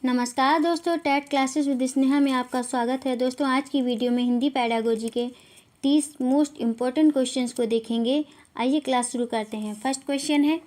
नमस्कार दोस्तों, TET classes with Sneha में आपका स्वागत है। दोस्तों, आज की वीडियो में हिंदी पेडागोजी के 30 मोस्ट इम्पोर्टेंट क्वेश्चंस को देखेंगे। आइए क्लास शुरू करते हैं। फर्स्ट क्वेश्चन है,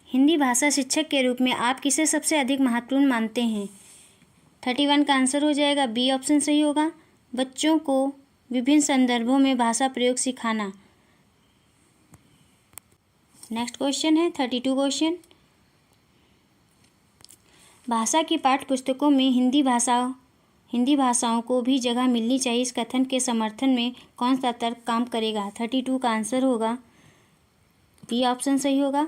हिंदी भाषा शिक्षक के रूप में आप किसे सबसे अधिक महत्वपूर्ण मानते हैं? 31 का आंसर हो जाएगा बी ऑप्शन सही होगा। बच्चों को विभिन्न संदर्भों में भाषा प्रयोग सिखाना। नेक्स्ट क्वेश्चन है 32 क्वेश्चन, भाषा की पाठ्य पुस्तकों में हिंदी भाषाओं को भी जगह मिलनी चाहिए, इस कथन के समर्थन में कौन सा तर्क काम करेगा? 32 का आंसर होगा बी ऑप्शन सही होगा।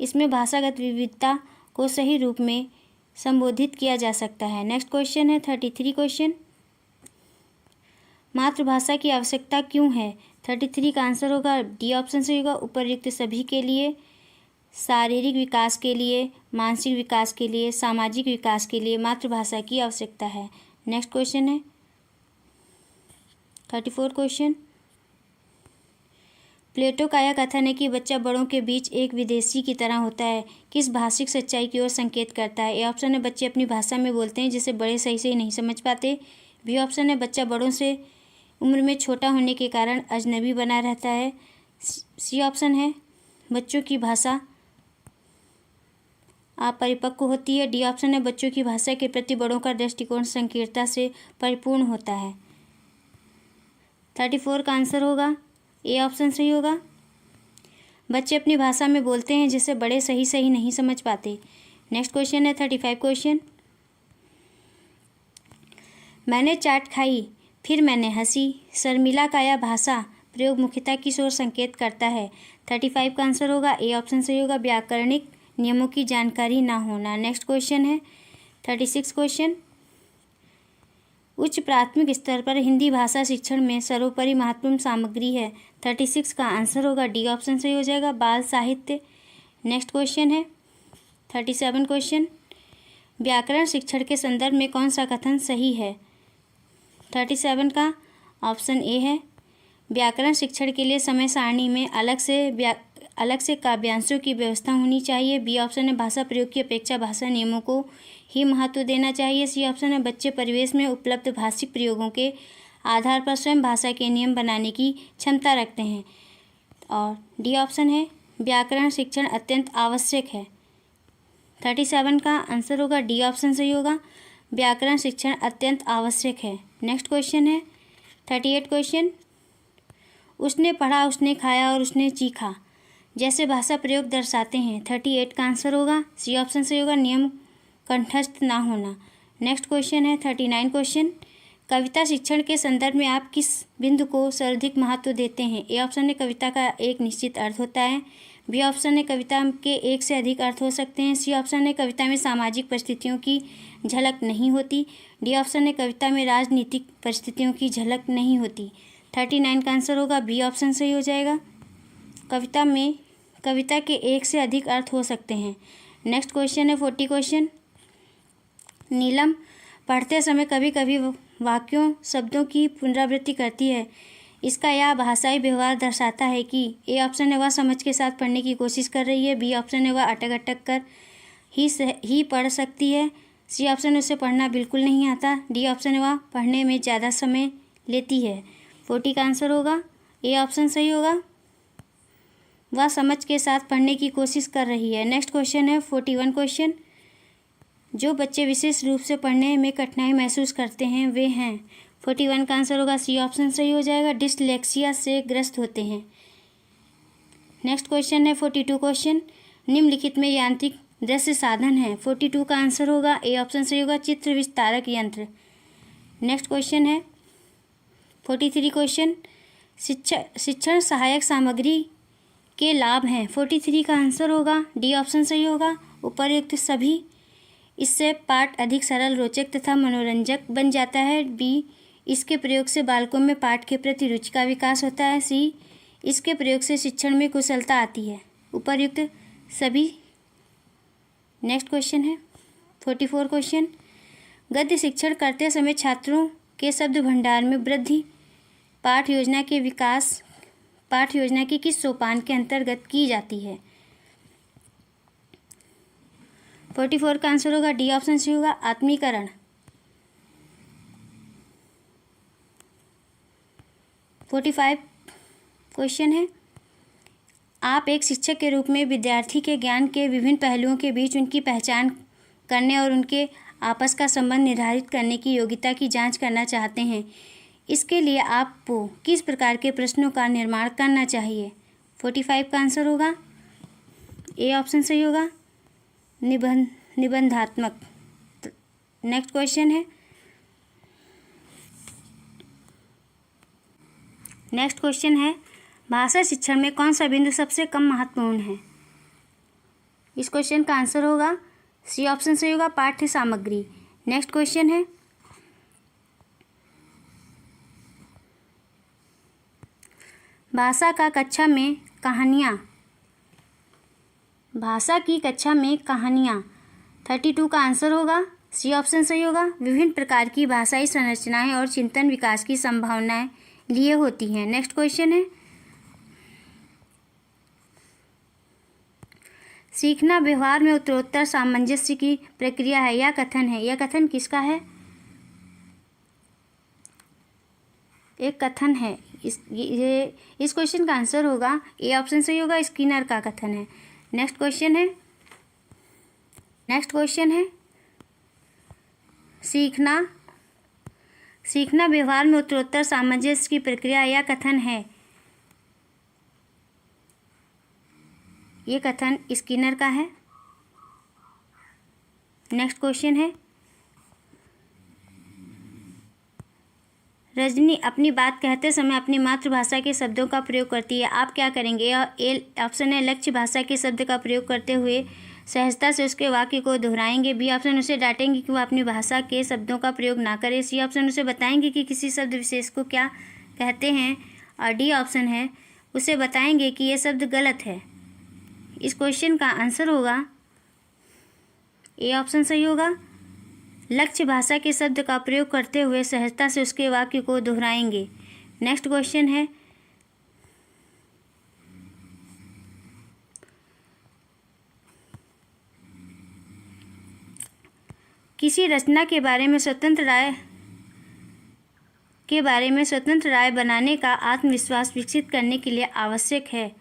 इसमें भाषागत विविधता को सही रूप में संबोधित किया जा सकता है। नेक्स्ट क्वेश्चन है 33 क्वेश्चन, मातृभाषा की आवश्यकता क्यों है? 33 का आंसर होगा डी ऑप्शन सही होगा। उपर्युक्त सभी के लिए, शारीरिक विकास के लिए, मानसिक विकास के लिए, सामाजिक विकास के लिए मातृभाषा की आवश्यकता है। नेक्स्ट क्वेश्चन है 34 क्वेश्चन, प्लेटो का यह कथन है कि बच्चा बड़ों के बीच एक विदेशी की तरह होता है, किस भाषिक सच्चाई की ओर संकेत करता है? ए ऑप्शन है बच्चे अपनी भाषा में बोलते हैं जिसे बड़े सही से नहीं समझ पाते। बी ऑप्शन है बच्चा बड़ों से उम्र में छोटा होने के कारण अजनबी बना रहता है। सी ऑप्शन है बच्चों की भाषा अपरिपक्व होती है। डी ऑप्शन है बच्चों की भाषा के प्रति बड़ों का दृष्टिकोण संकीर्णता से परिपूर्ण होता है। 34 का आंसर होगा ए ऑप्शन सही होगा। बच्चे अपनी भाषा में बोलते हैं जिसे बड़े सही नहीं समझ पाते। नेक्स्ट क्वेश्चन है 35 क्वेश्चन, मैंने चाट खाई फिर मैंने हंसी, शर्मिला का यह भाषा प्रयोग मुख्यतः किस ओर संकेत करता है? 35 का आंसर होगा ए ऑप्शन सही होगा, व्याकरणिक नियमों की जानकारी ना होना। नेक्स्ट क्वेश्चन है 36 क्वेश्चन, उच्च प्राथमिक स्तर पर हिंदी भाषा शिक्षण में सर्वोपरि महत्वपूर्ण सामग्री है। 36 का आंसर होगा डी ऑप्शन सही हो जाएगा, बाल साहित्य। नेक्स्ट क्वेश्चन है 37 क्वेश्चन, व्याकरण शिक्षण के संदर्भ में कौन सा कथन सही है? 37 का ऑप्शन ए है, व्याकरण शिक्षण के लिए समय सारणी में अलग से काव्यांशों की व्यवस्था होनी चाहिए। बी ऑप्शन है भाषा प्रयोग की अपेक्षा भाषा नियमों को ही महत्व देना चाहिए। सी ऑप्शन है बच्चे परिवेश में उपलब्ध भाषिक प्रयोगों के आधार पर स्वयं भाषा के नियम बनाने की क्षमता रखते हैं। और डी ऑप्शन है व्याकरण शिक्षण अत्यंत आवश्यक है। 37 का आंसर होगा डी ऑप्शन सही होगा, व्याकरण शिक्षण अत्यंत आवश्यक है। नेक्स्ट क्वेश्चन है 38 क्वेश्चन, उसने पढ़ा, उसने खाया और उसने चीखा जैसे भाषा प्रयोग दर्शाते हैं। 38 का आंसर होगा सी ऑप्शन सही होगा, नियम कंठस्थ ना होना। नेक्स्ट क्वेश्चन है 39 क्वेश्चन, कविता शिक्षण के संदर्भ में आप किस बिंदु को सर्वाधिक महत्व देते हैं? ए ऑप्शन है कविता का एक निश्चित अर्थ होता है। बी ऑप्शन है कविता के एक से अधिक अर्थ हो सकते हैं। सी ऑप्शन है कविता में सामाजिक परिस्थितियों की झलक नहीं होती। डी ऑप्शन है कविता में राजनीतिक परिस्थितियों की झलक नहीं होती। 39 का आंसर होगा बी ऑप्शन सही हो जाएगा, कविता के एक से अधिक अर्थ हो सकते हैं। नेक्स्ट क्वेश्चन है 40 क्वेश्चन, नीलम पढ़ते समय कभी कभी वाक्यों शब्दों की पुनरावृत्ति करती है, इसका यह भाषाई व्यवहार दर्शाता है कि? ए ऑप्शन है वह समझ के साथ पढ़ने की कोशिश कर रही है। बी ऑप्शन है वह अटक अटक कर ही पढ़ सकती है। सी ऑप्शन उसे पढ़ना बिल्कुल नहीं आता। डी ऑप्शन है वह पढ़ने में ज़्यादा समय लेती है। 40 का आंसर होगा ए ऑप्शन सही होगा, वह समझ के साथ पढ़ने की कोशिश कर रही है। नेक्स्ट क्वेश्चन है 41 क्वेश्चन, जो बच्चे विशेष रूप से पढ़ने में कठिनाई महसूस करते हैं वे हैं। 41 का आंसर होगा सी ऑप्शन सही हो जाएगा, डिसलेक्सिया से ग्रस्त होते हैं। नेक्स्ट क्वेश्चन है 42 क्वेश्चन, निम्नलिखित में यांत्रिक दृश्य साधन है। 42 का आंसर होगा ए ऑप्शन सही होगा, चित्र विस्तारक यंत्र। नेक्स्ट क्वेश्चन है 43 क्वेश्चन, शिक्षण सहायक सामग्री के लाभ हैं। 43 का आंसर होगा डी ऑप्शन सही होगा, उपर्युक्त सभी। इससे पाठ अधिक सरल, रोचक तथा मनोरंजक बन जाता है। बी, इसके प्रयोग से बालकों में पाठ के प्रति रुचि का विकास होता है। सी, इसके प्रयोग से शिक्षण में कुशलता आती है, उपर्युक्त सभी। नेक्स्ट क्वेश्चन है 44 क्वेश्चन, गद्य शिक्षण करते समय छात्रों के शब्द भंडार में वृद्धि, पाठ योजना के विकास, पाठ्य योजना की किस सोपान के अंतर्गत की जाती है? 44 का आंसर होगा डी ऑप्शन से होगा आत्मीकरण। 45 क्वेश्चन है, आप एक शिक्षक के रूप में विद्यार्थी के ज्ञान के विभिन्न पहलुओं के बीच उनकी पहचान करने और उनके आपस का संबंध निर्धारित करने की योग्यता की जांच करना चाहते हैं। इसके लिए आपको किस प्रकार के प्रश्नों का निर्माण करना चाहिए? 45 का आंसर होगा ए ऑप्शन सही होगा निबंधात्मक। नेक्स्ट क्वेश्चन है, भाषा शिक्षण में कौन सा बिंदु सबसे कम महत्वपूर्ण है? इस क्वेश्चन का आंसर होगा सी ऑप्शन सही होगा पाठ्य सामग्री। नेक्स्ट क्वेश्चन है, भाषा की कक्षा में कहानियाँ 32 का आंसर होगा सी ऑप्शन सही होगा विभिन्न प्रकार की भाषाई संरचनाएं और चिंतन विकास की संभावनाएं लिए होती हैं। नेक्स्ट क्वेश्चन है, सीखना व्यवहार में उत्तरोत्तर सामंजस्य की प्रक्रिया है। यह कथन है, यह कथन किसका है? एक कथन है। इस क्वेश्चन का आंसर होगा ए ऑप्शन सही होगा स्किनर का कथन है। नेक्स्ट क्वेश्चन है, सीखना व्यवहार में उत्तरोत्तर सामंजस्य की प्रक्रिया यह कथन है। ये कथन स्किनर का है। नेक्स्ट क्वेश्चन है, रजनी अपनी बात कहते समय अपनी मातृभाषा के शब्दों का प्रयोग करती है, आप क्या करेंगे? ए ऑप्शन है लक्ष्य भाषा के शब्द का प्रयोग करते हुए सहजता से उसके वाक्य को दोहराएंगे। बी ऑप्शन उसे डांटेंगे कि वह अपनी भाषा के शब्दों का प्रयोग ना करे। सी ऑप्शन उसे बताएंगे कि किसी शब्द विशेष को क्या कहते हैं। और डी ऑप्शन है उसे बताएंगे कि यह शब्द गलत है। इस क्वेश्चन का आंसर होगा ए ऑप्शन सही होगा लक्ष्य भाषा के शब्द का प्रयोग करते हुए सहजता से उसके वाक्य को दोहराएंगे। नेक्स्ट क्वेश्चन है, किसी रचना के बारे में स्वतंत्र राय बनाने का आत्मविश्वास विकसित करने के लिए आवश्यक है।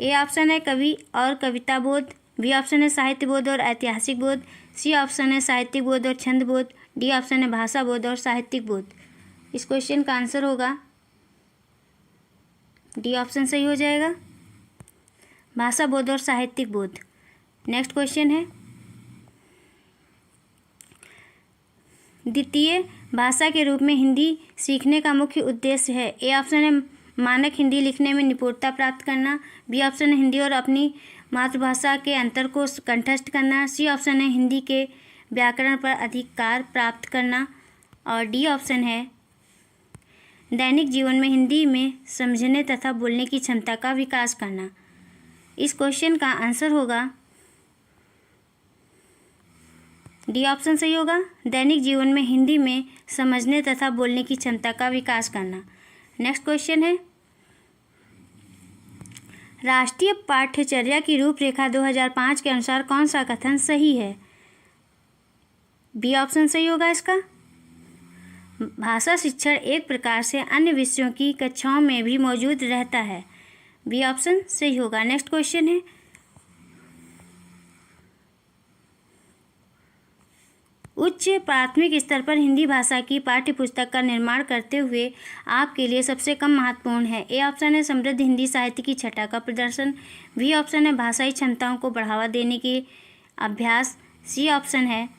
ए ऑप्शन है कवि और कविता बोध। बी ऑप्शन है साहित्य बोध और ऐतिहासिक बोध। सी ऑप्शन है साहित्यिक बोध और छंद बोध। डी ऑप्शन है भाषा बोध और साहित्यिक बोध। इस क्वेश्चन का आंसर होगा डी ऑप्शन सही हो जाएगा भाषा बोध और साहित्यिक बोध। नेक्स्ट क्वेश्चन है, द्वितीय भाषा के रूप में हिंदी सीखने का मुख्य उद्देश्य है। ए ऑप्शन है मानक हिंदी लिखने में निपुणता प्राप्त करना। बी ऑप्शन है हिंदी और अपनी मातृभाषा के अंतर को कंठस्थ करना। सी ऑप्शन है हिंदी के व्याकरण पर अधिकार प्राप्त करना। और डी ऑप्शन है दैनिक जीवन में हिंदी में समझने तथा बोलने की क्षमता का विकास करना। इस क्वेश्चन का आंसर होगा डी ऑप्शन सही होगा दैनिक जीवन में हिंदी में समझने तथा बोलने की क्षमता का विकास करना। नेक्स्ट क्वेश्चन है, राष्ट्रीय पाठ्यचर्या की रूपरेखा 2005 के अनुसार कौन सा कथन सही है? बी ऑप्शन सही होगा इसका भाषा शिक्षण एक प्रकार से अन्य विषयों की कक्षाओं में भी मौजूद रहता है। बी ऑप्शन सही होगा। नेक्स्ट क्वेश्चन है, उच्च प्राथमिक स्तर पर हिंदी भाषा की पाठ्यपुस्तक का निर्माण करते हुए आपके लिए सबसे कम महत्वपूर्ण है। ए ऑप्शन है समृद्ध हिंदी साहित्य की छटा का प्रदर्शन। बी ऑप्शन है भाषाई क्षमताओं को बढ़ावा देने के अभ्यास। सी ऑप्शन है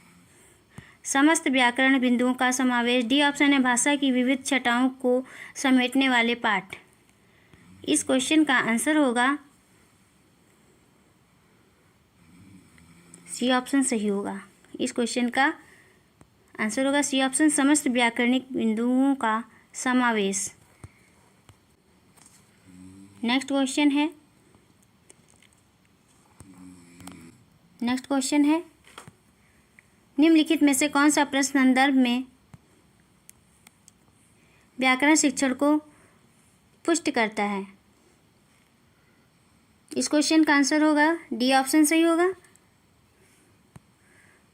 समस्त व्याकरण बिंदुओं का समावेश। डी ऑप्शन है भाषा की विविध छटाओं को समेटने वाले पाठ। इस क्वेश्चन का आंसर होगा सी ऑप्शन सही होगा। इस क्वेश्चन का आंसर होगा सी ऑप्शन समस्त व्याकरणिक बिंदुओं का समावेश। नेक्स्ट क्वेश्चन है निम्नलिखित में से कौन सा प्रश्न संदर्भ में व्याकरण शिक्षण को संपुष्ट करता है। इस क्वेश्चन का आंसर होगा डी ऑप्शन सही होगा।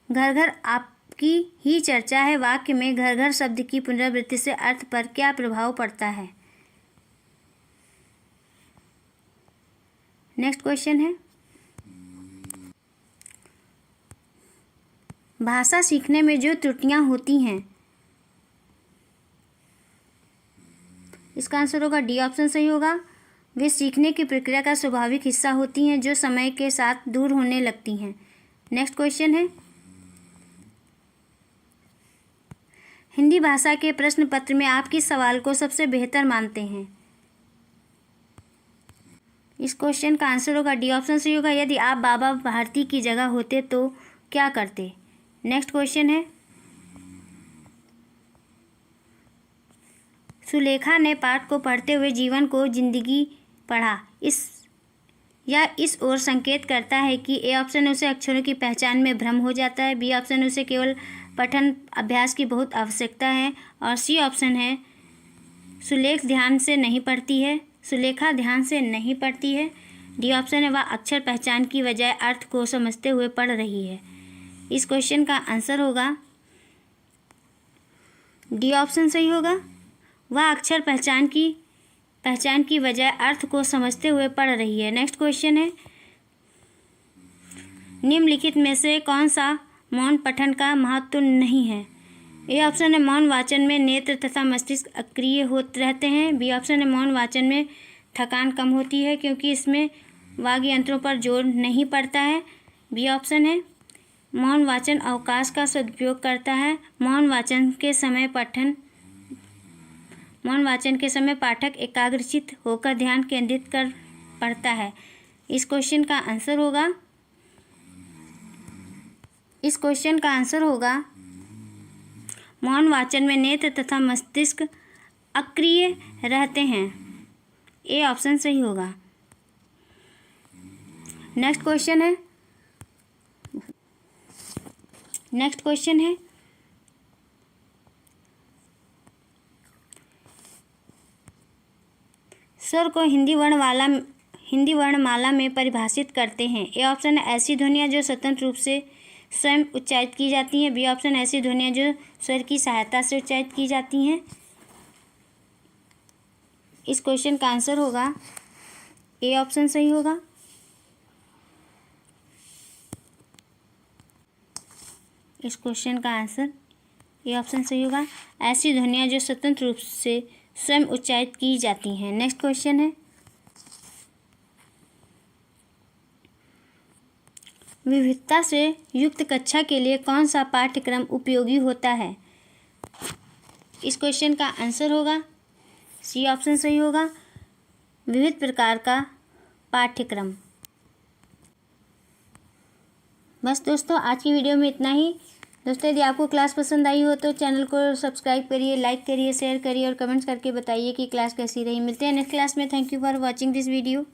घर घर आपकी ही चर्चा है वाक्य में घर घर शब्द की पुनरावृत्ति से अर्थ पर क्या प्रभाव पड़ता है। नेक्स्ट क्वेश्चन है, भाषा सीखने में जो त्रुटियां होती हैं, इसका आंसर होगा डी ऑप्शन सही होगा। वे सीखने की प्रक्रिया का स्वाभाविक हिस्सा होती हैं जो समय के साथ दूर होने लगती हैं। नेक्स्ट क्वेश्चन है, हिंदी भाषा के प्रश्न पत्र में आप किस सवाल को सबसे बेहतर मानते हैं। इस क्वेश्चन का आंसर होगा डी ऑप्शन सही होगा। यदि आप बाबा भारती की जगह होते तो क्या करते। नेक्स्ट क्वेश्चन है, सुलेखा ने पाठ को पढ़ते हुए जीवन को जिंदगी पढ़ा, इस ओर संकेत करता है कि ए ऑप्शन उसे अक्षरों की पहचान में भ्रम हो जाता है, बी ऑप्शन उसे केवल पठन अभ्यास की बहुत आवश्यकता है, और सी ऑप्शन है सुलेखा ध्यान से नहीं पढ़ती है, डी ऑप्शन है वह अक्षर पहचान की बजाय अर्थ को समझते हुए पढ़ रही है। इस क्वेश्चन का आंसर होगा डी ऑप्शन सही होगा। वह अक्षर पहचान की बजाय अर्थ को समझते हुए पढ़ रही है। नेक्स्ट क्वेश्चन है, निम्नलिखित में से कौन सा मौन पठन का महत्व नहीं है। ए ऑप्शन है मौन वाचन में नेत्र तथा मस्तिष्क अक्रिय होते रहते हैं, बी ऑप्शन है मौन वाचन में थकान कम होती है क्योंकि इसमें वाग् यंत्रों पर जोर नहीं पड़ता है, बी ऑप्शन है मौन वाचन अवकाश का सदुपयोग करता है, मौन वाचन के समय पाठक एकाग्रचित्त होकर ध्यान केंद्रित कर पढ़ता है। इस क्वेश्चन का आंसर होगा मौन वाचन में नेत्र तथा मस्तिष्क अक्रिय रहते हैं, ए ऑप्शन सही होगा। नेक्स्ट क्वेश्चन है, स्वर को हिंदी वर्णमाला में परिभाषित करते हैं। ए ऑप्शन है ऐसी ध्वनियाँ जो स्वतंत्र रूप से स्वयं उच्चारित की जाती हैं, बी ऑप्शन ऐसी ध्वनियाँ जो स्वर की सहायता से उच्चारित की जाती हैं। इस क्वेश्चन का आंसर होगा ए ऑप्शन सही होगा। इस क्वेश्चन का आंसर ए ऑप्शन सही होगा, ऐसी ध्वनियाँ जो स्वतंत्र रूप से स्वयं उच्चारित की जाती हैं। नेक्स्ट क्वेश्चन है, विविधता से युक्त कक्षा के लिए कौन सा पाठ्यक्रम उपयोगी होता है। इस क्वेश्चन का आंसर होगा सी ऑप्शन सही होगा, विविध प्रकार का पाठ्यक्रम। बस दोस्तों आज की वीडियो में इतना ही। दोस्तों यदि आपको क्लास पसंद आई हो तो चैनल को सब्सक्राइब करिए, लाइक करिए, शेयर करिए और कमेंट्स करके बताइए कि क्लास कैसी रही। मिलते हैं नेक्स्ट क्लास में। Thank you for watching this video.